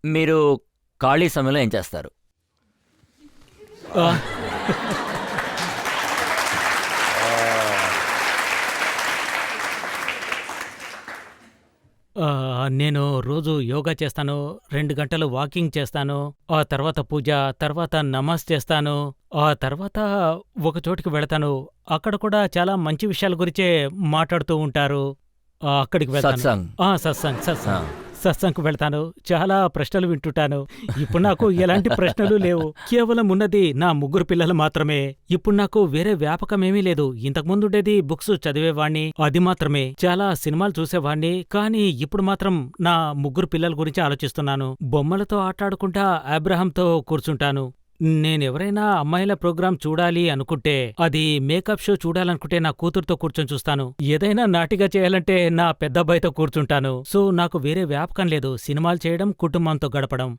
మీరు ఖాళీ సమయంలో ఏం చేస్తారు? ఆ, ఆ, నేను రోజు యోగా చేస్తాను, 2 గంటలు వాకింగ్ చేస్తాను, ఆ తర్వాత పూజ, తర్వాత నమాజ్ చేస్తాను, ఆ తర్వాత ఒక చోటికి వెళతాను. అక్కడ కూడా చాలా మంచి విషయాల గురించే మాట్లాడుతూ ఉంటారు. అక్కడికి వెళ్తాను. సత్సంగ్. సత్సంగ్ ఆ, సత్సంగ్ సత్సంగ్‌కు వెళ్తాను. చాలా ప్రశ్నలు వింటుంటాను. ఇప్పుడు నాకు ఎలాంటి ప్రశ్నలు లేవు. కేవలం ఉన్నది నా ముగ్గురు పిల్లలు మాత్రమే. ఇప్పుడు నాకు వేరే వ్యాపకమేమీ లేదు. ఇంతకుముందుండేది బుక్స్ చదివేవాణ్ణి, అది మాత్రమే. చాలా సినిమాలు చూసేవాణ్ణి. కానీ ఇప్పుడు మాత్రం నా ముగ్గురు పిల్లల గురించి ఆలోచిస్తున్నాను. బొమ్మలతో ఆటాడుకుంటా అబ్రహాంతో కూర్చుంటాను. నేనెవరైనా అమ్మాయిల ప్రోగ్రాం చూడాలి అనుకుంటే, అది మేకప్ షో చూడాలనుకుంటే నా కూతురుతో కూర్చొని చూస్తాను. ఏదైనా నాటిగా చేయాలంటే నా పెద్దబ్బాయితో కూర్చుంటాను. సో నాకు వేరే వ్యాపకం లేదు. సినిమాలు చేయడం, కుటుంబంతో గడపడం.